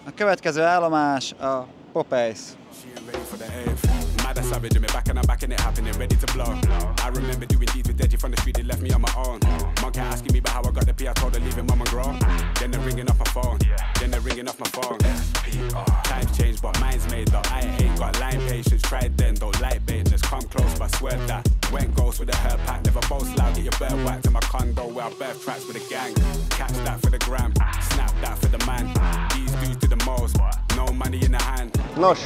A következő állomás a Popeyes. Mad savage in me back and I'm back in it happening, ready to blow. I remember doing deeds with Deji from the street, they left me on my own. Mom kept asking me about how I got the P, I told her leave it mum and grow. Then they're ringing off my phone, then they're ringing off my phone. Times change but mine's made though, I ain't got line patience. Tried then, don't like bait, just come close but swear that. Went ghost with a hair pack, never boast loud, get your bird whacked in my condo where I birth tracks with a gang. Catch that for the gram, snap that for the man. These dudes do the most, no money in the hand. Nos,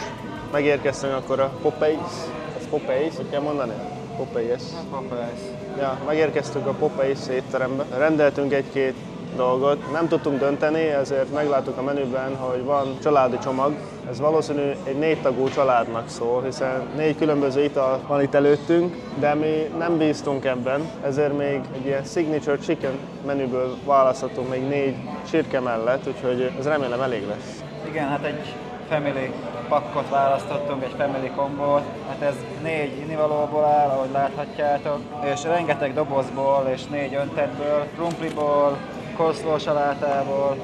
megérkeztünk akkor a Popeyes. Ez Popeyes, hogy kell mondani? Popeyes. Popeyes. Ja, megérkeztünk a Popeyes étterembe. Rendeltünk egy-két dolgot. Nem tudtunk dönteni, ezért megláttuk a menüben, hogy van családi csomag. Ez valószínű egy 4 tagú családnak szól, hiszen 4 különböző ital van itt előttünk, de mi nem bíztunk ebben, ezért még egy ilyen signature chicken menüből választottunk még 4 csirke mellett, úgyhogy ez remélem elég lesz. Igen, hát egy family pakkot választottunk, egy family kombót. Hát ez 4 innivalóból áll, ahogy láthatjátok, és rengeteg dobozból és 4 öntetből, krumpliból, coleslaw salátából,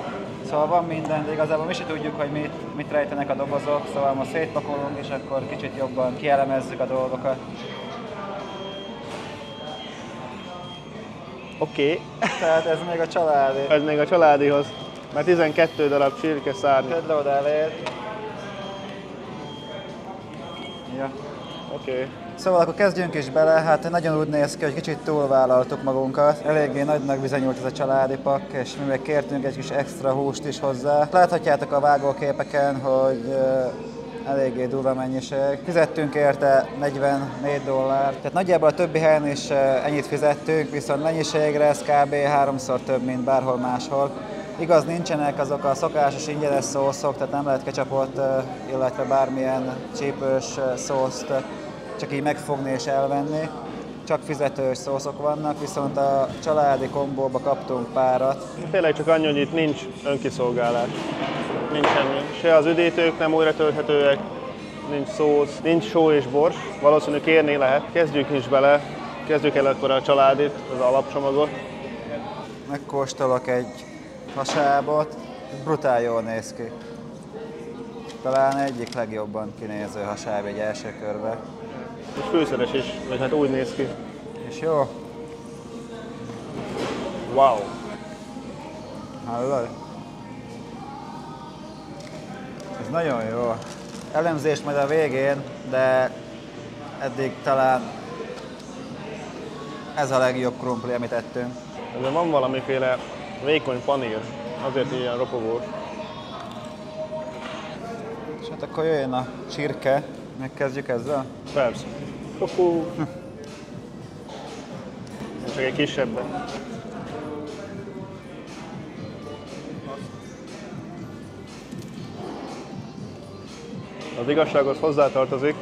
szóval van minden, de igazából mi se tudjuk, hogy mit rejtenek a dobozok, szóval most szétpakolunk, és akkor kicsit jobban kielemezzük a dolgokat. Oké. Tehát ez még a családi. Ez még a családihoz, mert 12 darab csirke szárny. Tedd le oda elér. Ja. Oké. Szóval akkor kezdjünk is bele, hát nagyon úgy néz ki, hogy kicsit túlvállaltuk magunkat. Eléggé nagynak bizonyult ez a családi pakk, és mi még kértünk egy kis extra húst is hozzá. Láthatjátok a vágóképeken, hogy eléggé durva mennyiség. Fizettünk érte $44, tehát nagyjából a többi helyen is ennyit fizettünk, viszont mennyiségre ez kb. 3-szor több, mint bárhol máshol. Igaz, nincsenek azok a szokásos ingyenes szószok, tehát nem lehet ketchupot, illetve bármilyen csípős szószt csak így megfogni és elvenni. Csak fizetős szószok vannak, viszont a családi kombóba kaptunk párat. Tényleg csak annyi, hogy itt nincs önkiszolgálás. Nincs semmi. Se az üdítők nem újra tölthetőek, nincs szósz, nincs só és bors. Valószínű kérni lehet. Kezdjük is bele. Kezdjük el akkor a családit, az alapcsomagot. Megkóstolok egy hasábot. Brutál jól néz ki. Talán egyik legjobban kinéző hasáb egy első körbe. És főszeres is, vagy hát úgy néz ki. És jó? Wow! Hallod? Ez nagyon jó. Elemzést majd a végén, de eddig talán ez a legjobb krumpli, amit ettünk. De van valamiféle vékony panír, azért ilyen ropogós. És hát akkor jöjjön a csirke. Megkezdjük ezzel? Persze. Csak egy kisebben. Az igazsághoz hozzátartozik,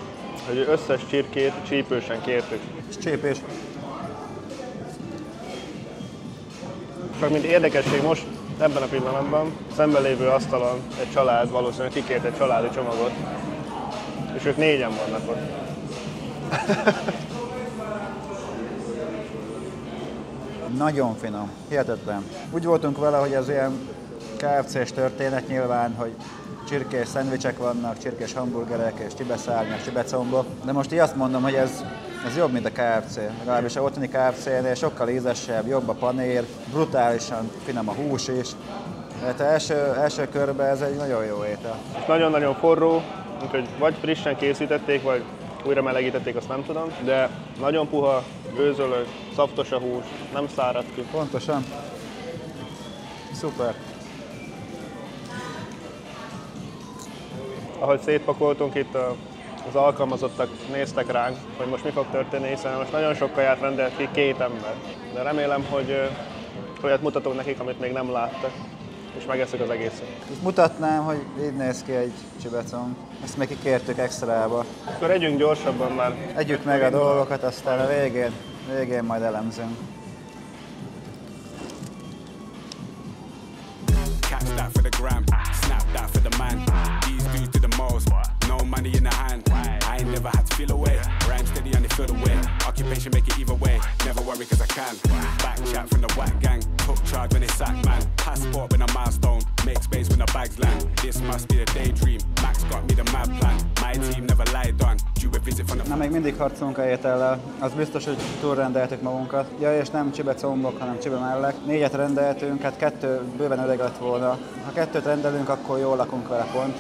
hogy összes csirkét csípősen kértük. És csípés. Csak mint érdekesség most, ebben a pillanatban, szemben lévő asztalon egy család valószínűleg kikért egy családi csomagot, és ők 4-en vannak ott. Nagyon finom, hihetetlen. Úgy voltunk vele, hogy ez ilyen KFC-s történet nyilván, hogy csirkés szendvicsek vannak, csirkés hamburgerek és csibeszárnyak, csibecombok. De most így azt mondom, hogy ez jobb, mint a KFC. Legalábbis a otthoni KFC-nél sokkal ízesebb, jobb a panír, brutálisan finom a hús is. Tehát első körben ez egy nagyon jó étel. Nagyon-nagyon forró, úgyhogy vagy frissen készítették, vagy újra melegítették, azt nem tudom, de nagyon puha, gőzölő, szaftos a hús, nem szárad ki. Pontosan. Szuper. Ahogy szétpakoltunk itt, az alkalmazottak néztek ránk, hogy most mi fog történni, hiszen most nagyon sok kaját rendelt ki 2 ember. De remélem, hogy olyat mutatok nekik, amit még nem láttak, és megesszük az egészet. Mutatnám, hogy így néz ki egy csibecomb. Ezt még kikértük extrába. Akkor együnk gyorsabban már. Együk meg a dolgokat, aztán a végén majd elemzünk. Catch that for the gram, snap that for the man. These dudes do the most, no money in the hand. I ain't never had to feel away, rhyme steady and they feel the way. I occupation, make it either way. Never worry cause I can. Back chat from the whack gang. Took charge when they sack man. Passport when a milestone. Make space when the bags land. This must be a daydream. Max got me the mad plan. My team never lied on. Due a visit from the... Na, még mindig harcolunk a étellel. Az biztos, hogy túlrendeltük magunkat. Ja, és nem csibecombok, hanem csibemellek. 4-et rendeltünk, hát 2 bőven elég lett volna. Ha 2-t rendelünk, akkor jól lakunk vele pont.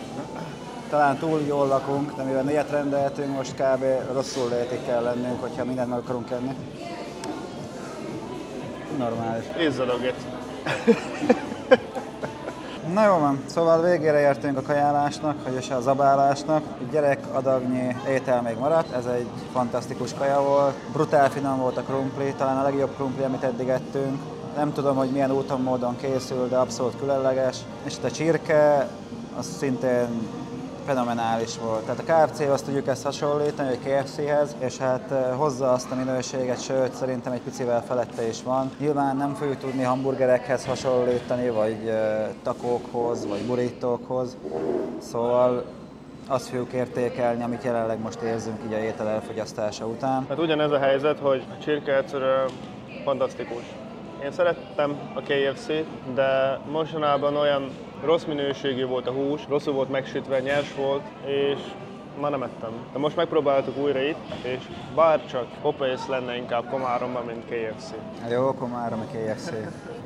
Talán túl jól lakunk, de mivel 4-et rendeltünk, most kb. Rosszul létig kell lennünk, hogyha mindent meg akarunk enni. Normális. Izzadog itt. Na jó van, szóval végére értünk a kajálásnak, vagyis a zabálásnak. Egy gyerek adagnyi étel még maradt, ez egy fantasztikus kaja volt. Brutál finom volt a krumpli, talán a legjobb krumpli, amit eddig ettünk. Nem tudom, hogy milyen úton, módon készül, de abszolút különleges. És a csirke, az szintén fenomenális volt. Tehát a KFC-hoz tudjuk ezt hasonlítani, vagy KFC-hez, és hát hozza azt a minőséget, sőt szerintem egy picivel felette is van. Nyilván nem fogjuk tudni hamburgerekhez hasonlítani, vagy takókhoz, vagy burritókhoz, szóval azt fogjuk értékelni, amit jelenleg most érzünk így a étel elfogyasztása után. Hát ugyanez a helyzet, hogy a csirke egyszerűen fantasztikus. Én szerettem a KFC-t, de mostanában olyan rossz minőségű volt a hús, rosszul volt megsütve, nyers volt, és ma nem ettem. De most megpróbáltuk újra itt, és bárcsak Popeyes lenne inkább Komáromban, mint KFC. Jó, Komáromi KFC.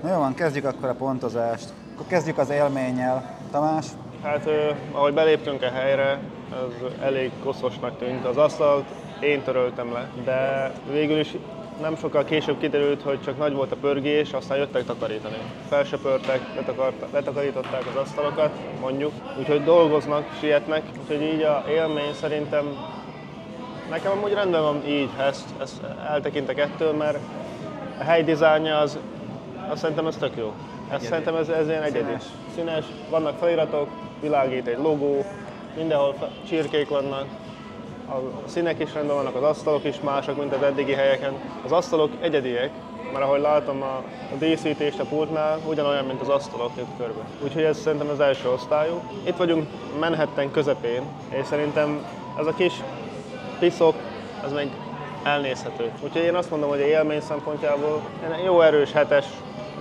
Na jó van, kezdjük akkor a pontozást. Akkor kezdjük az élménnyel. Tamás? Hát ahogy beléptünk a helyre, ez elég koszosnak tűnt. Az asztalt én töröltem le, de végül is nem sokkal később kiderült, hogy csak nagy volt a pörgés, aztán jöttek takarítani. Felsöpörtek, letakarították az asztalokat, mondjuk. Úgyhogy dolgoznak, sietnek, úgyhogy így a élmény szerintem nekem amúgy rendben van így, ezt eltekintek ettől, mert a hely dizájnja az szerintem ez tök jó. Szerintem ez ilyen egyedi. Színes, vannak feliratok, világít egy logó, mindenhol csirkék vannak. A színek is rendben vannak, az asztalok is mások, mint az eddigi helyeken. Az asztalok egyediek, mert ahogy látom a díszítést a pultnál, ugyanolyan, mint az asztalok itt körbe. Úgyhogy ez szerintem az első osztályú. Itt vagyunk Manhattan közepén, és szerintem ez a kis piszok, ez még elnézhető. Úgyhogy én azt mondom, hogy a élmény szempontjából jó erős 7-es,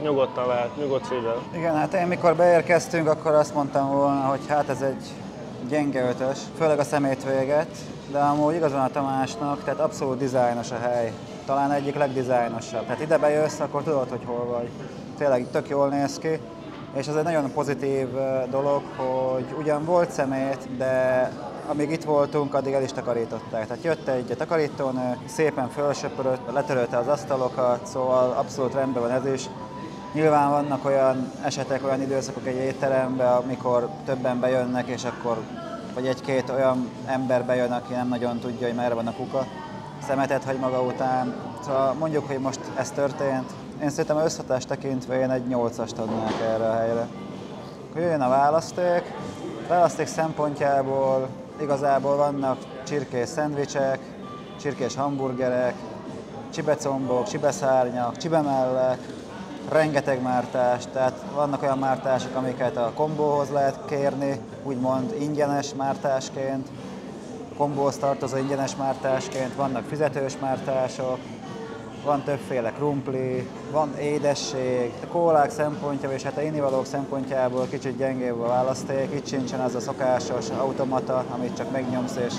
nyugodtan lehet, nyugodt szívvel. Igen, hát én mikor beérkeztünk, akkor azt mondtam volna, hogy hát ez egy gyenge 5-ös, főleg a szemét véget, de amúgy igazán a Tamásnak, tehát abszolút dizájnos a hely. Talán egyik legdizájnosabb. Tehát ide bejössz, akkor tudod, hogy hol vagy. Tényleg tök jól néz ki, és ez egy nagyon pozitív dolog, hogy ugyan volt szemét, de amíg itt voltunk, addig el is takarították. Tehát jött egy takarítónő, szépen felsöpörött, letörölte az asztalokat, szóval abszolút rendben van ez is. Nyilván vannak olyan esetek, olyan időszakok egy étteremben, amikor többen bejönnek, és akkor vagy egy-két olyan ember bejön, aki nem nagyon tudja, hogy merre van a kuka, szemetet hagy maga után. Szóval mondjuk, hogy most ez történt. Én szerintem összhatást tekintve én egy 8-ast adnák erre a helyre. Akkor jöjjön a választék. A választék szempontjából igazából vannak csirkés szendvicsek, csirkés hamburgerek, csibecombok, csibeszárnyak, csibemellek, rengeteg mártás, tehát vannak olyan mártások, amiket a kombóhoz lehet kérni, úgymond ingyenes mártásként, a kombóhoz tartozó ingyenes mártásként, vannak fizetős mártások, van többféle krumpli, van édesség, a kólák szempontjából és hát a innivalók szempontjából kicsit gyengébb a választék, itt sincsen az a szokásos automata, amit csak megnyomsz és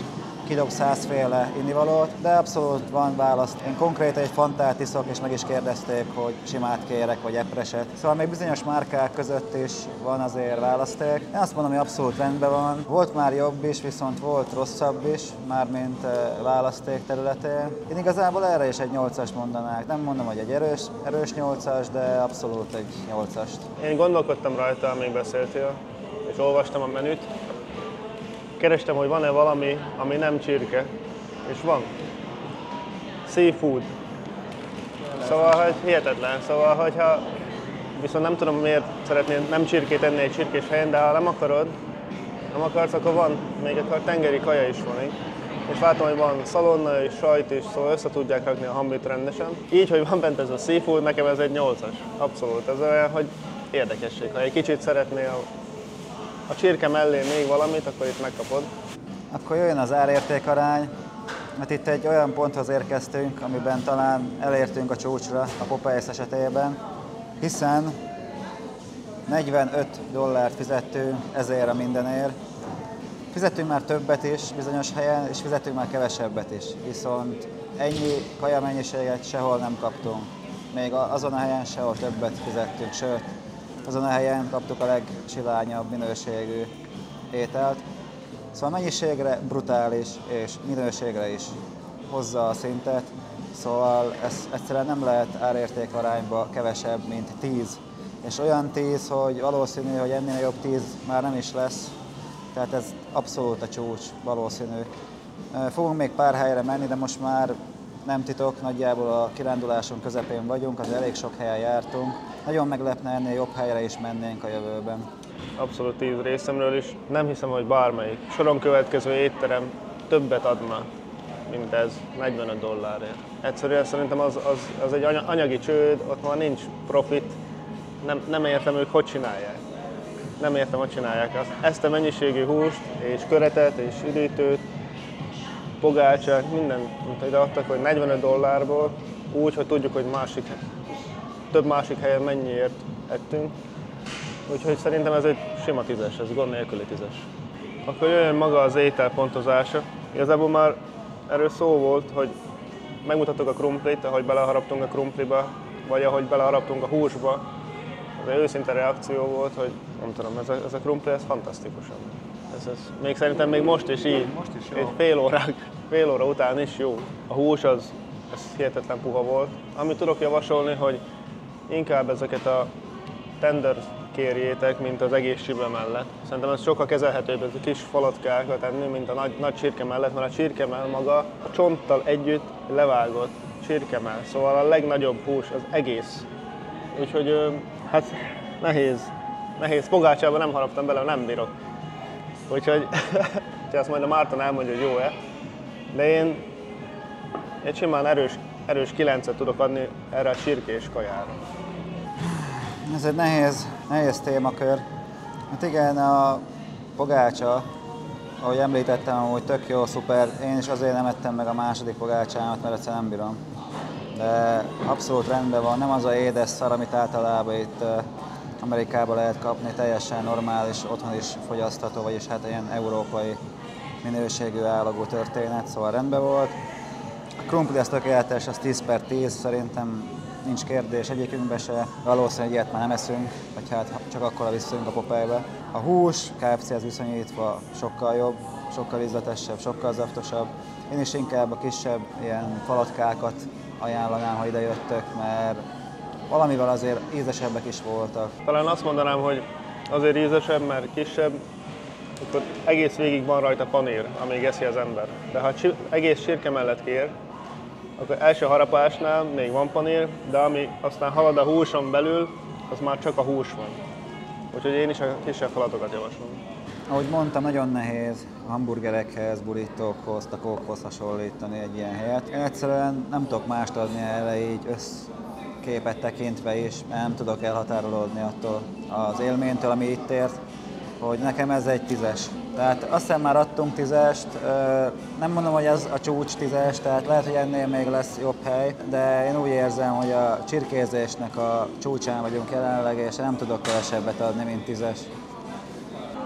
kidobsz 100 féle innivalót, de abszolút van választ. Én konkrétan egy fantát iszok, és meg is kérdezték, hogy simát kérek, vagy epreset. Szóval még bizonyos márkák között is van azért választék. Én azt mondom, hogy abszolút rendben van. Volt már jobb is, viszont volt rosszabb is, mármint választék területén. Én igazából erre is egy 8-ast mondanák. Nem mondom, hogy egy erős 8-as, de abszolút egy 8-ast. Én gondolkodtam rajta, amíg beszéltél, és olvastam a menüt. Kerestem, hogy van-e valami, ami nem csirke, és van. Seafood. Szóval, hogy hihetetlen. Szóval, hogyha viszont nem tudom, miért szeretnél nem csirkét enni egy csirkés helyen, de ha nem akarsz, akkor van. Még akár tengeri kaja is van itt. És látom, hogy van szalonna és sajt is, szóval össze tudják rakni a hambit rendesen. Így, hogy van bent ez a seafood, nekem ez egy 8-as. Abszolút. Ez olyan, hogy érdekesség. Ha egy kicsit szeretnél a csirke mellé még valamit, akkor itt megkapod. Akkor jöjjön az árértékarány. mert itt egy olyan ponthoz érkeztünk, amiben talán elértünk a csúcsra a Popeyes esetében, hiszen $45 fizettünk ezért a mindenért. Fizettünk már többet is bizonyos helyen, és fizettünk már kevesebbet is, viszont ennyi kajamennyiséget sehol nem kaptunk. Még azon a helyen sehol többet fizettünk, sőt, azon a helyen kaptuk a legsilányabb minőségű ételt. Szóval mennyiségre brutális, és minőségre is hozza a szintet, szóval ez egyszerűen nem lehet árérték arányba kevesebb, mint 10. És olyan 10, hogy valószínű, hogy ennél jobb 10 már nem is lesz, tehát ez abszolút a csúcs, valószínű. Fogunk még pár helyre menni, de most már nem titok, nagyjából a kirándulásunk közepén vagyunk, azért elég sok helyen jártunk. Nagyon meglepne, ennél jobb helyre is mennénk a jövőben. Abszolút 10 részemről is. Nem hiszem, hogy bármelyik soron következő étterem többet adna, mint ez, $45. Egyszerűen szerintem az egy anyagi csőd, ott már nincs profit, nem értem ők, hogy csinálják. Nem értem, hogy csinálják azt. Ezt a mennyiségű húst, és köretet, és üdítőt, pogácsát, mindent ide adtak, hogy $45 úgy, hogy tudjuk, hogy több másik helyen mennyiért ettünk. Úgyhogy szerintem ez egy sima 10-es, ez gond nélküli 10-es. Akkor jöjjön maga az étel pontozása. Igazából már erről szó volt, hogy megmutattuk a krumplit, ahogy beleharaptunk a krumpliba, vagy ahogy beleharaptunk a húsba. Az egy őszinte reakció volt, hogy nem tudom, ez a krumpli, ez fantasztikusan. Még szerintem még most is így, most is jó. Egy fél óra után is jó. A hús ez hihetetlen puha volt. Amit tudok javasolni, hogy inkább ezeket a tender kérjétek, mint az egész csibe mellett. Szerintem ez sokkal kezelhetőbb, ez a kis falackákat tenni, mint a nagy csirke mellett, mert a csirkemell maga a csonttal együtt levágott csirkemell, szóval a legnagyobb hús az egész. Úgyhogy hát nehéz. Pogácsába nem haraptam bele, nem bírok. Úgyhogy azt majd a Márton elmondja, hogy jó-e. De én egy simán erős 9-et tudok adni erre a csirkés kajára. Ez egy nehéz témakör. Hát igen, a pogácsa, ahogy említettem, hogy tök jó, szuper. Én is azért nem ettem meg a második pogácsámat, mert egyszerűen nem bírom. De abszolút rendben van, nem az a édes szar, amit általában itt Amerikában lehet kapni, teljesen normális, otthon is fogyasztható, vagyis hát ilyen európai minőségű állagú történet, szóval rendben volt. A krumpli az tökéletes, az 10/10, szerintem nincs kérdés egyikünkbe se. Valószínűleg ilyet már nem eszünk, vagy hát csak akkor visszünk a Popeybe. A hús KFC-hez viszonyítva sokkal jobb, sokkal ízletesebb, sokkal zaftosabb. Én is inkább a kisebb ilyen falatkákat ajánlanám, ha ide jöttök, mert valamivel azért ízesebbek is voltak. Talán azt mondanám, hogy azért ízesebb, mert kisebb, akkor egész végig van rajta panír, amíg eszi az ember. De ha egész csirke mellett kér, akkor első harapásnál még van panír, de ami aztán halad a húson belül, az már csak a hús van. Úgyhogy én is a kisebb falatokat javaslom. Ahogy mondtam, nagyon nehéz hamburgerekhez, burritókhoz, takókhoz hasonlítani egy ilyen helyet. Én egyszerűen nem tudok mást adni erre így összképet tekintve is, mert nem tudok elhatárolódni attól az élménytől, ami itt ért, hogy nekem ez egy 10-es. Tehát azt hiszem már adtunk 10-est, nem mondom, hogy ez a csúcs 10-es, tehát lehet, hogy ennél még lesz jobb hely, de én úgy érzem, hogy a csirkézésnek a csúcsán vagyunk jelenleg, és nem tudok kevesebbet adni, mint 10-es.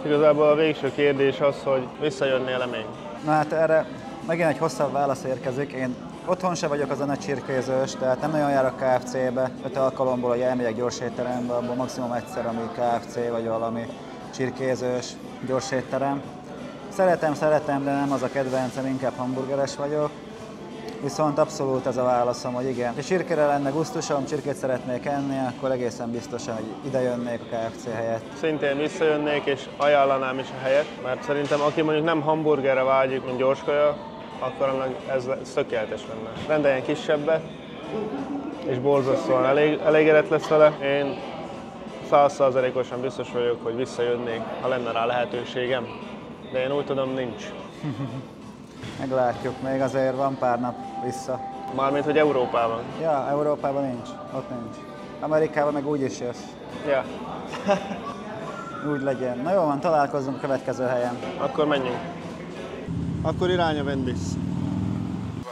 Igazából a végső kérdés az, hogy visszajönnél-e még? Na hát erre megint egy hosszabb válasz érkezik. Én otthon se vagyok az a nagy csirkézős, tehát nem nagyon járok KFC-be. 5 alkalomból, hogy elmegyek gyorsétterembe, abból maximum egyszer, ami KFC vagy valami csirkézős gyorsétterem. Szeretem, de nem az a kedvencem, inkább hamburgeres vagyok. Viszont abszolút ez a válaszom, hogy igen. Ha csirkére lenne gusztusom, csirkét szeretnék enni, akkor egészen biztosan, hogy ide jönnék a KFC helyett. Szintén visszajönnék és ajánlanám is a helyet, mert szerintem aki mondjuk nem hamburgerre vágyik, mint gyorskaja, akkor annak ez tökéletes lenne. Rendeljen kisebbet, és borzasztóan elégedett lesz vele. Én 100%-osan biztos vagyok, hogy visszajönnék, ha lenne rá lehetőségem, de én úgy tudom, nincs. Meglátjuk, még azért van pár nap vissza. Mármint, hogy Európában. Ja, Európában nincs, ott nincs. Amerikában meg úgy is jössz. Ja. Úgy legyen. Na jó van, találkozzunk a következő helyen. Akkor menjünk. Akkor irány a Wendy's.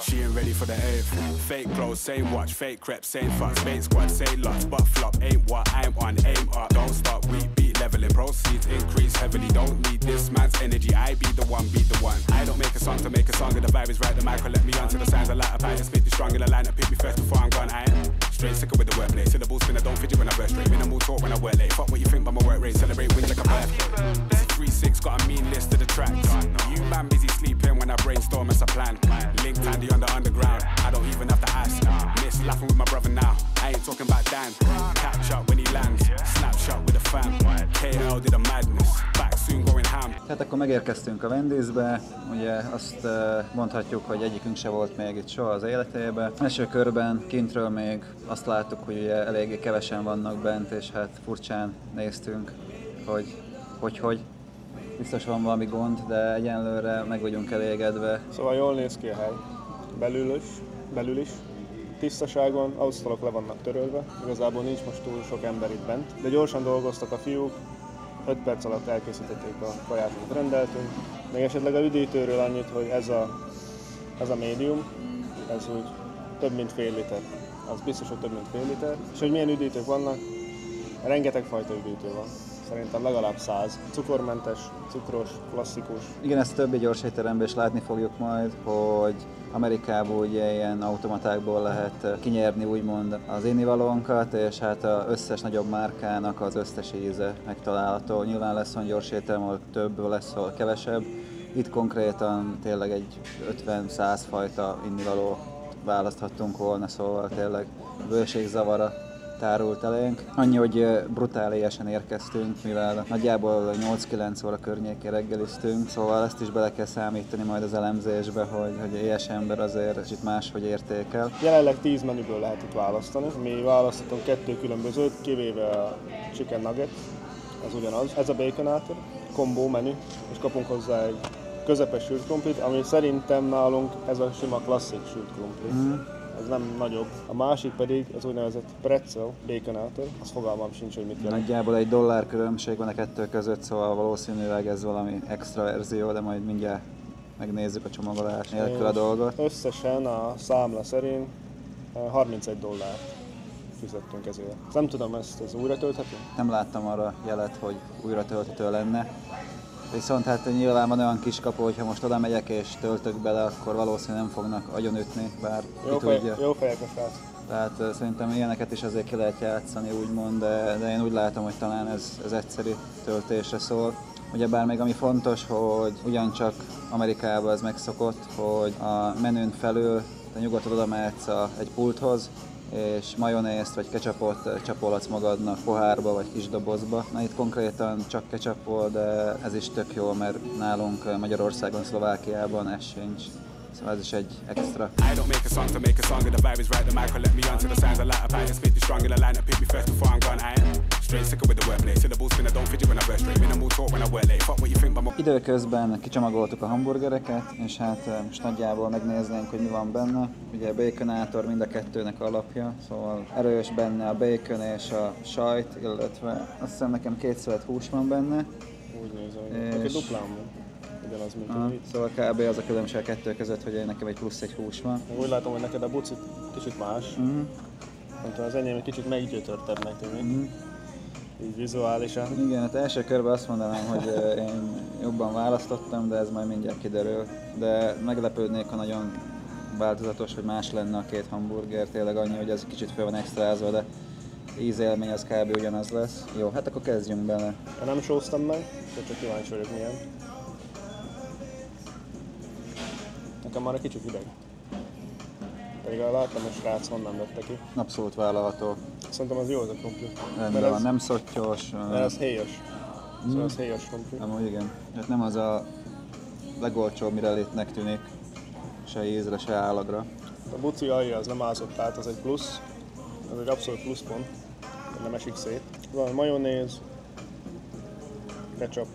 She ain't ready for the 8th. Fake clothes, same watch, fake crepe, same fucks, fake squad, same lots, but flop ain't what I'm on, aim up. Don't stop, we beat leveling, proceeds increase heavily. Don't need this man's energy, I be the one, beat the one. I don't make a song to make a song, and the vibe is right. The mic will let me onto the signs. I light up, I spit the strong in the line and pick me first before I'm gone. I ain't straight sicker with the wordplay. Syllables spin, I don't fidget when I burst straight. Minimal talk when I work late. Fuck what you think by my work rate. Celebrate wins like a birthday. This is 3-6, got a mean list of the tracks. You man busy sleeping when I brainstorm as a plan. Linked Andy on the underground, I don't even have to ask. Miss laughing with my brother now, I ain't talking about Dan. Catch up when he lands, snapshot with a fam. KL did a madness, back soon going ham. Tehát akkor megérkeztünk a Wendy'sbe, ugye azt mondhatjuk, hogy egyikünk se volt még itt soha az életében. Első körben kintről még azt láttuk, hogy ugye eléggé kevesen vannak bent, és hát furcsán néztünk, hogy biztos van valami gond, de egyenlőre meg vagyunk elégedve. Szóval jól néz ki a hely, belül is. Tisztaságon, asztalok le vannak törölve, igazából nincs most túl sok ember itt bent, de gyorsan dolgoztak a fiúk, 5 perc alatt elkészítették a kaját, amit rendeltünk. Még esetleg a üdítőről annyit, hogy ez a médium, ez úgy több mint fél liter. Az biztos, hogy több mint fél liter. És hogy milyen üdítők vannak, rengeteg fajta üdítő van. Szerintem legalább 100. Cukormentes, cukros, klasszikus. Igen, ezt többi gyorsétteremben is látni fogjuk majd, hogy Amerikában ugye ilyen automatákból lehet kinyerni úgymond az innivalónkat, és hát az összes nagyobb márkának az összes íze megtalálható. Nyilván lesz olyan gyorsétterem, ahol több, lesz, ahol kevesebb. Itt konkrétan tényleg egy 50-100 fajta innivaló választhattunk volna, szóval tényleg bőségzavara tárult elénk. Annyi, hogy brutálisan érkeztünk, mivel nagyjából 8-9 óra környékén reggeliztünk, szóval ezt is bele kell számítani majd az elemzésbe, hogy ilyes ember azért kicsit máshogy értékel. Jelenleg 10 menüből lehet itt választani. Mi választottunk 2 különbözőt, kivéve a chicken nugget, az ugyanaz. Ez a baconátor, kombó menü, és kapunk hozzá egy közepes sült krumplit, ami szerintem nálunk ez a sima klasszik sült krumpli. Ez nem nagyobb. A másik pedig az úgynevezett pretzel, baconátor, az fogalmam sincs, hogy mit jelent. Nagyjából $1 különbség van a kettő között, szóval valószínűleg ez valami extra verzió, de majd mindjárt megnézzük a csomagolás nélkül a dolgot. Összesen a számla szerint $31 fizettünk ezért. Nem tudom, ez újra tölthető? Nem láttam arra jelet, hogy újra tölthető lenne. Viszont hát nyilván van olyan kiskapu, hogyha most oda megyek és töltök bele, akkor valószínűleg nem fognak agyonütni, bár ki tudja. Jó fejek a srác. Tehát szerintem ilyeneket is azért ki lehet játszani úgymond, de én úgy látom, hogy talán ez egyszeri töltésre szól. Ugyebár még ami fontos, hogy ugyancsak Amerikában ez megszokott, hogy a menün felül te nyugodtan oda mehetsz egy pulthoz, és majonézt vagy ketchupot csapolhatsz magadnak pohárba vagy kis dobozba. Na itt konkrétan csak ketchup volt, de ez is tök jó, mert nálunk Magyarországon, Szlovákiában ez sincs. Szóval ez is egy extra. I don't make a song to make a song, and the vibe is right. The mic will let me onto the signs. I light up, I spit the strong in the line and pick me first before I'm gone. I ain't straight sicker with the wordplay. Syllables spin, I don't fidget when I burst straight. Minimal talk when I work late. Fuck what you think by my... Időközben kicsomagoltuk a hamburgereket, és hát most nagyjából megnéznénk, hogy mi van benne. Ugye a baconátor mind a kettőnek alapja, szóval erős benne a bacon és a sajt, illetve azt hiszem nekem 2 szövet hús van benne. Úgy nézem, hogy és... duplán van. Ugyanaz, mint itt. Szóval kb. Az a különbség a kettő között, hogy nekem egy plusz egy hús van. Úgy látom, hogy neked a buci kicsit más. Az enyém egy kicsit meggyötörtebbnek tűnik. Így vizuálisan. Igen, hát első körben azt mondanám, hogy én jobban választottam, de ez majd mindjárt kiderül. De meglepődnék, ha nagyon változatos, hogy más lenne a 2 hamburger. Tényleg annyi, hogy ez kicsit fel van extrázva, de ízélmény az kb. Ugyanaz lesz. Jó, hát akkor kezdjünk bele. Én nem sóztam meg, csak kíváncsi vagyok milyen. Nekem már egy kicsit hideg. Pedig láttam, hogy srác honnan vette ki. Abszolút vállalható. Szerintem az jó az a krumpli. Rendben van, nem szottyos. Mert ez héjas. Szóval ez héjas krumpli. Amúgy igen. Hát nem az a legolcsóbb mirelitnek tűnik. Se ízre, se állagra. A buci alja az nem ázott át, az egy plusz. Ez egy abszolút pluszpont. Nem esik szét. Van majonéz, ketchup.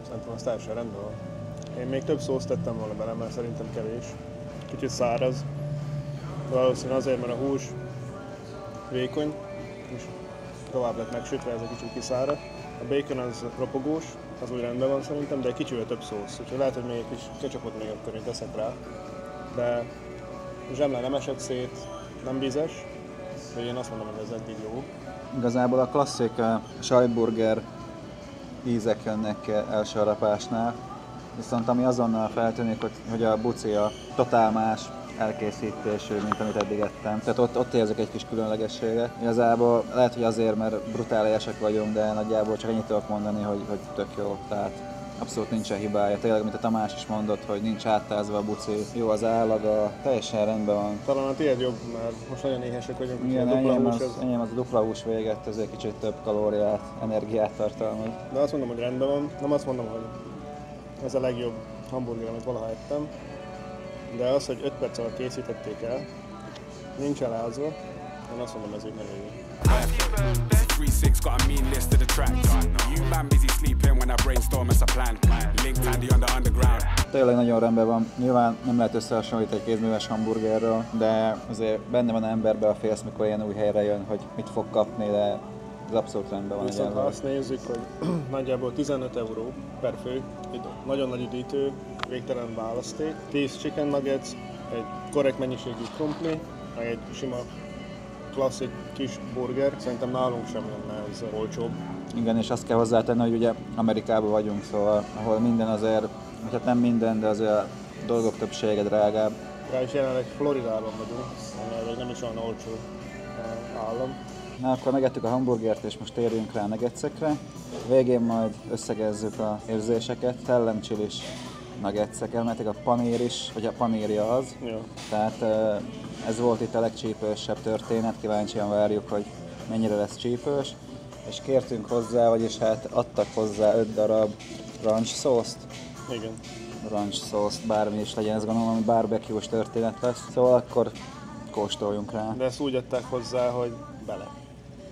Szerintem az teljesen rendben van. Én még több szószt tettem volna bele, mert szerintem kevés. Kicsit száraz. Valószínűleg azért, mert a hús vékony, és tovább lett megsütve, ez egy kicsit kiszáradt. A bacon az ropogós, az úgy rendben van szerintem, de egy kicsivel több szósz, úgyhogy lehet, hogy még egy kis ketchupot még akkor én teszek rá. De zsemle nem esett szét, nem vízes, de én azt mondom, hogy ez eddig jó. Igazából a klasszik sajtburger ízek jönnek első harapásnál, viszont ami azonnal feltűnik, hogy a buci a totál más elkészítésű, mint amit eddig ettem. Tehát ott érzek egy kis különlegességet. Igazából lehet, hogy azért, mert brutálisak vagyunk, de nagyjából csak ennyit tudok mondani, hogy tök jó. Tehát abszolút nincsen hibája. Tényleg, mint a Tamás is mondott, hogy nincs áttázva a buci, jó az állaga, teljesen rendben van. Talán a tiéd jobb, mert most nagyon éhesek vagyunk. Igen, enyém az a dupla hús véget, ezért kicsit több kalóriát, energiát tartalmaz. De azt mondom, hogy rendben van. Nem azt mondom, hogy ez a legjobb hamburger, amit valaha ettem. De az, hogy 5 perc alatt készítették el, nincs elázva, én azt mondom, ez így nem jó. 3-6 got a mean list of the tracks. You man busy sleeping when I brainstorm as a plan. Linked handy on the underground. Tényleg nagyon rendben van. Nyilván nem lehet összehasonlítani egy kézműves hamburgerről, de azért benne van emberbe a félsz, mikor ilyen új helyre jön, hogy mit fog kapni, de ez abszolút rendben van. Viszont ha azt nézzük, hogy nagyjából 15 euró per fő, egy nagyon nagy üdítő, végtelen választék, 10 chicken nuggets, egy korrekt mennyiségű krumpli, meg egy sima klasszik kis burger, szerintem nálunk sem lenne ez olcsóbb. Igen, és azt kell hozzátenni, hogy ugye Amerikában vagyunk, szóval ahol minden azért, vagy hát nem minden, de azért a dolgok többsége drágább. Rá is jelenleg Floridában vagyunk, amely nem is olyan olcsó állam. Na, akkor megettük a hamburgert, és most térjünk rá a nuggetsekre. Végén majd összegezzük az érzéseket, szellemcsilis nuggetsek, elmehetek a panír is, vagy a panírja az. Ja. Tehát ez volt itt a legcsípősebb történet, kíváncsian várjuk, hogy mennyire lesz csípős. És kértünk hozzá, vagyis hát adtak hozzá 5 darab ranch szószt. Igen. Ranch szószt, bármi is legyen, ez gondolom, hogy barbecue-s történet lesz. Szóval akkor kóstoljunk rá. De ezt úgy adták hozzá, hogy bele.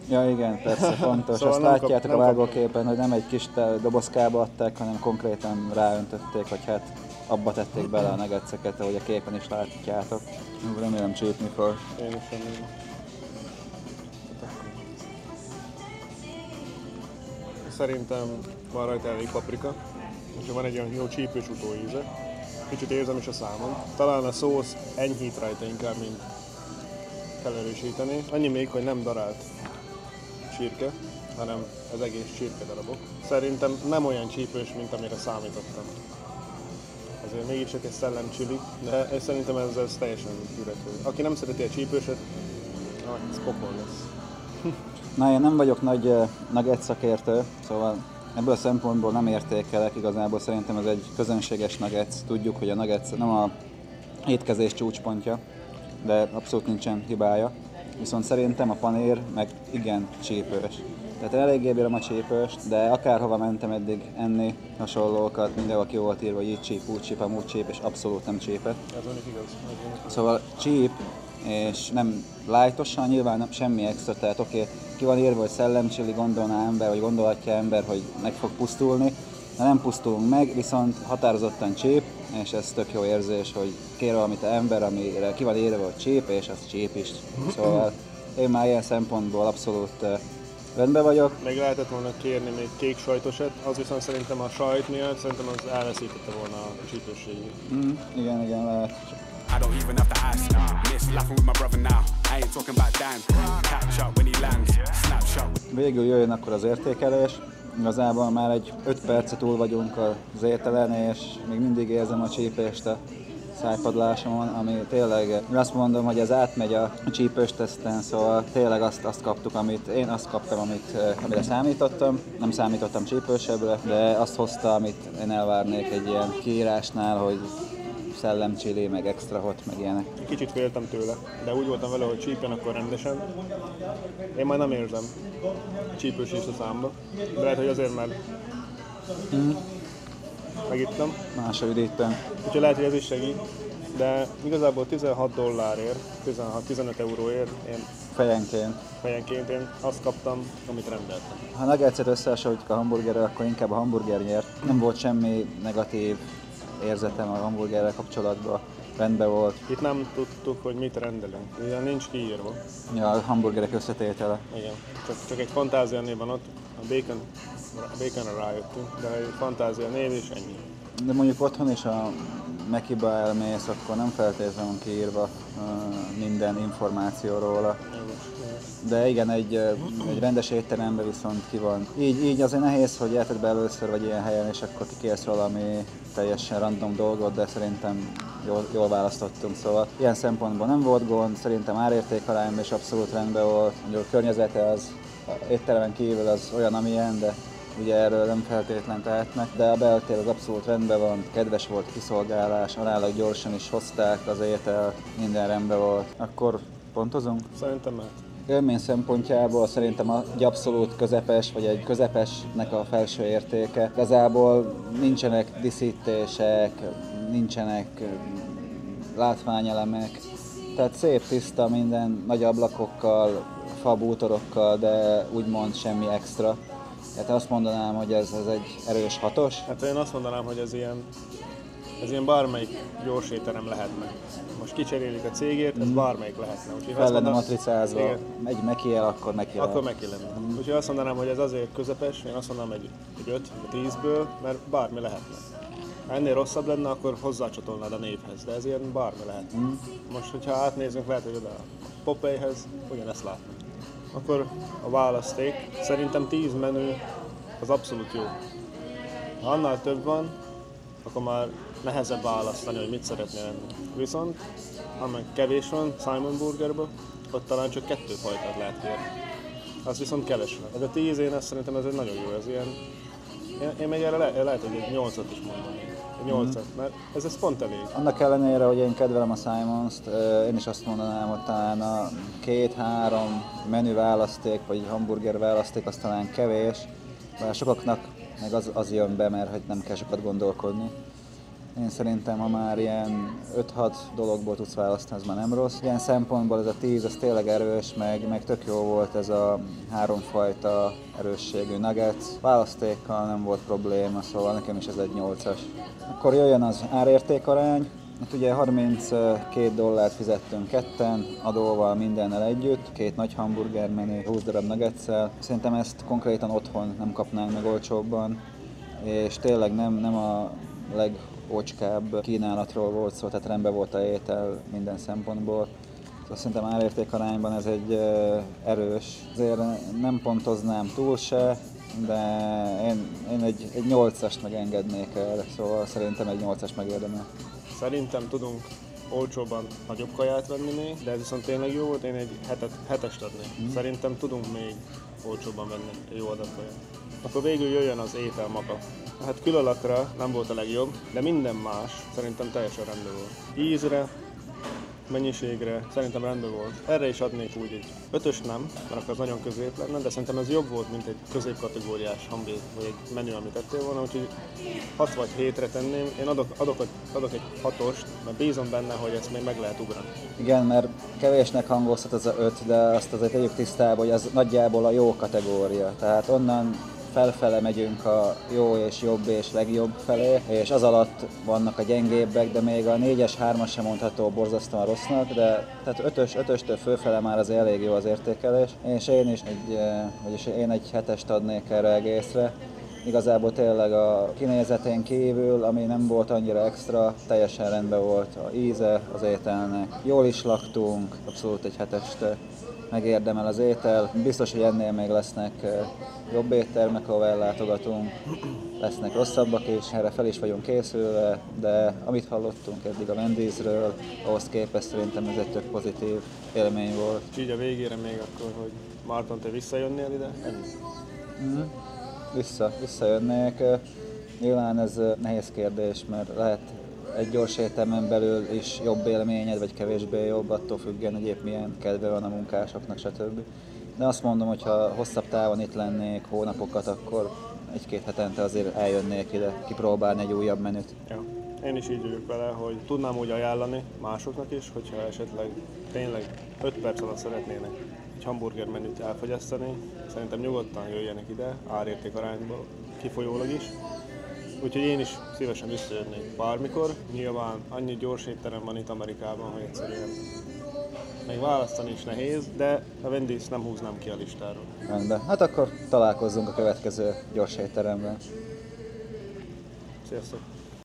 Ja igen, persze, fontos. Szóval Azt nem látjátok nem a vágóképen, hogy nem egy kis dobozkába adták, hanem konkrétan ráöntötték, hogy hát abba tették bele a nuggetseket, ahogy a képen is látjátok. Remélem csípni fog. Én is remélem. Szerintem van rajta elég paprika, és van egy olyan jó csípős utóíze. Kicsit érzem is a számon. Talán a szósz enyhít rajta inkább, mint felerősíteni. Annyi még, hogy nem darált csirke, hanem az egész csirke darabok. Szerintem nem olyan csípős, mint amire számítottam. Azért mégiscsak egy szellemcsili, de szerintem ez teljesen ürető. Aki nem szereti a csípőset, ez pokol lesz. Na, én nem vagyok nagy nugget szakértő, szóval ebből a szempontból nem értékelek, igazából szerintem ez egy közönséges nuggets. Tudjuk, hogy a nuggets nem a étkezés csúcspontja, de abszolút nincsen hibája. Viszont szerintem a panír meg igen csípős. Tehát eléggé bírom a csípőst, de akárhova mentem eddig enni hasonlókat, mindenhol ki volt írva, hogy így csíp, úgy csíp, amúgy csíp, és abszolút nem csípett. Ez mondjuk igaz. Szóval csíp, és nem lightosan, nyilván nem, semmi extra, tehát oké, ki van írva, hogy szellemcsili, gondolná ember, vagy gondolhatja ember, hogy meg fog pusztulni, de nem pusztulunk meg, viszont határozottan csíp, és ez tök jó érzés, hogy kér valamit ember, amire ki van írva, hogy csíp, és az csíp is. Szóval én már ilyen szempontból abszolút rendben vagyok. Még lehetett volna kérni még kék sajtoset, az viszont szerintem a sajt miatt szerintem az elveszítette volna a csípőségét. Igen, lehet. I don't even have to ask. Miss laughing with my brother now. I ain't talking about Dan. Catch up when he lands. Snapshot. Végül jöjjön akkor az értékelés. Igazából már egy 5 percet túl vagyunk az ételen, és még mindig érzem a csípést a szájpadlásomon, ami tényleg, azt mondom, hogy ez átmegy a csípős teszten, szóval tényleg azt kaptuk, én azt kaptam, amire számítottam. Nem számítottam csípősebbre, de azt hozta, amit én elvárnék egy ilyen kiírásnál, hogy szellemcsili, meg extra hot, meg ilyenek. Kicsit féltem tőle, de úgy voltam vele, hogy csípjen akkor rendesen. Én már nem érzem csípős is a számba, de lehet, hogy azért, mert megittem. Más a üdítőn. Úgyhogy lehet, hogy ez is segít, de igazából $16, 16-15 euróért én fejenként én azt kaptam, amit rendeltem. Ha nuggetset összehasonlítjuk a hamburgerrel, akkor inkább a hamburger nyert. Nem volt semmi negatív érzetem a hamburgerrel kapcsolatban, rendben volt. Itt nem tudtuk, hogy mit rendelünk, ugye nincs kiírva. Ja, a hamburgerek összetétele. Igen, csak egy fantázia név van ott, a bacon Baconra rájöttünk, de egy fantázia név és ennyi. De mondjuk otthon is a Mekiba elmész, akkor nem feltétlenül kiírva minden információ róla. De igen, egy rendes étteremben viszont ki van. Így azért nehéz, hogy elted be először vagy ilyen helyen, és akkor kikérsz valami teljesen random dolgot, de szerintem jól választottunk, szóval ilyen szempontból nem volt gond, szerintem árértékarányban is abszolút rendben volt. Mondjuk a környezete az étteremen kívül az olyan, amilyen, de ugye erről nem feltétlen tehetnek, de a beltér az abszolút rendben van, kedves volt a kiszolgálás, aránylag gyorsan is hozták az ételt, minden rendben volt. Akkor pontozunk? Szerintem mehet. Élmény szempontjából szerintem egy abszolút közepes, vagy egy közepesnek a felső értéke. Igazából nincsenek díszítések, nincsenek látványelemek, tehát szép, tiszta minden, nagy ablakokkal, fabútorokkal, de úgymond semmi extra. Hát azt mondanám, hogy ez egy erős 6-os. Hát én azt mondanám, hogy ez ilyen bármelyik gyors étterem lehetne. Most kicserélik a cégért, ez bármelyik lehetne. Fel lenne matricázva, egy Meki-el, akkor Meki-el. Akkor Meki lenne. Úgyhogy azt mondanám, hogy ez azért közepes, én azt mondanám egy 5 vagy 10-ből, mert bármi lehetne. Ha ennél rosszabb lenne, akkor hozzácsatolnád a névhez, de ez ilyen bármi lehet. Most, hogyha átnézünk, lehet, hogy oda a Popeye-hez ugyanezt látni. Akkor a választék, szerintem 10 menü az abszolút jó. Ha annál több van, akkor már nehezebb választani, hogy mit szeretnél enni. Viszont, ha meg kevés van Simon Burgerben, ott talán csak 2 fajtát lehet kérni. Az viszont keves van. Ez a 10, én azt szerintem ez egy nagyon jó, ez ilyen... Én még erre lehet, hogy egy 8-at is mondani. Egy 8-at, mert ez pont elég. Annak ellenére, hogy én kedvelem a Simons-t, én is azt mondanám, hogy talán a 2-3 menü választék, vagy hamburger választék, az talán kevés, mert sokaknak meg az jön be, mert hogy nem kell sokat gondolkodni. Én szerintem, ha már ilyen 5-6 dologból tudsz választani, ez már nem rossz. Ilyen szempontból ez a 10, ez tényleg erős, meg tök jó volt ez a 3 fajta erősségű nuggets. Választékkal nem volt probléma, szóval nekem is ez egy 8-as. Akkor jöjjön az árértékarány. Hát ugye $32 fizettünk ketten, adóval mindennel együtt, 2 nagy hamburger menü, 20 darab nuggetszel. Szerintem ezt konkrétan otthon nem kapnánk meg olcsóbban, és tényleg nem a legócskább kínálatról volt szó, tehát rendben volt a étel minden szempontból. Szóval szerintem árértékarányban ez egy erős, azért nem pontoznám túl se, de én egy 8-ast megengednék erre, szóval szerintem egy 8-as megérdemel. Szerintem tudunk olcsóban nagyobb kaját venni még, de ez viszont tényleg jó volt, én egy 7-est adnék. Szerintem tudunk még olcsóban venni egy jó adag kaját. Akkor végül jöjjön az étel maga. Hát külalakra nem volt a legjobb, de minden más szerintem teljesen rendben volt. Ízre, mennyiségre szerintem rendben volt. Erre is adnék úgy egy 5-ös nem, mert akkor az nagyon közép lenne, de szerintem ez jobb volt, mint egy középkategóriás hamburger vagy egy menü, amit ettél volna, úgyhogy 6 vagy 7-re tenném. Én adok egy 6-ost, mert bízom benne, hogy ezt még meg lehet ugrani. Igen, mert kevésnek hangozhat az a 5, de azt azért tegyük tisztába, hogy az nagyjából a jó kategória. Tehát onnan felfele megyünk a jó és jobb és legjobb felé, és az alatt vannak a gyengébbek, de még a 4-es, 3-as sem mondható borzasztóan rossznak, de tehát 5-östől fölfele már az elég jó az értékelés, és én egy 7-est adnék erre egészre. Igazából tényleg a kinézetén kívül, ami nem volt annyira extra, teljesen rendben volt a íze az ételnek. Jól is laktunk, abszolút egy 7-est megérdemel az étel. Biztos, hogy ennél még lesznek jobb éttermek, ahol ellátogatunk, lesznek rosszabbak is, erre fel is vagyunk készülve, de amit hallottunk eddig a Wendy'sről, ahhoz képest szerintem ez egy tök pozitív élmény volt. És így a végére még akkor, hogy Márton, te visszajönnél ide? Visszajönnék. Nyilván ez nehéz kérdés, mert lehet egy gyors éttermen belül is jobb élményed, vagy kevésbé jobb, attól függően, hogy épp milyen kedve van a munkásoknak, stb. De azt mondom, hogy ha hosszabb távon itt lennék, hónapokat, akkor 1-2 hetente azért eljönnék ide kipróbálni egy újabb menüt. Ja. Én is így vagyok vele, hogy tudnám úgy ajánlani másoknak is, hogyha esetleg tényleg 5 perc alatt szeretnének egy hamburger menüt elfogyasztani, szerintem nyugodtan jöjjenek ide, árértékarányból kifolyólag is. Úgyhogy én is szívesen visszajönnék bármikor. Nyilván annyi gyors étterem van itt Amerikában, hogy egyszerűen Még választani is nehéz, de a Wendy's nem húznám ki a listáról. Rendben. Hát akkor találkozzunk a következő gyors étteremben. Sziasztok!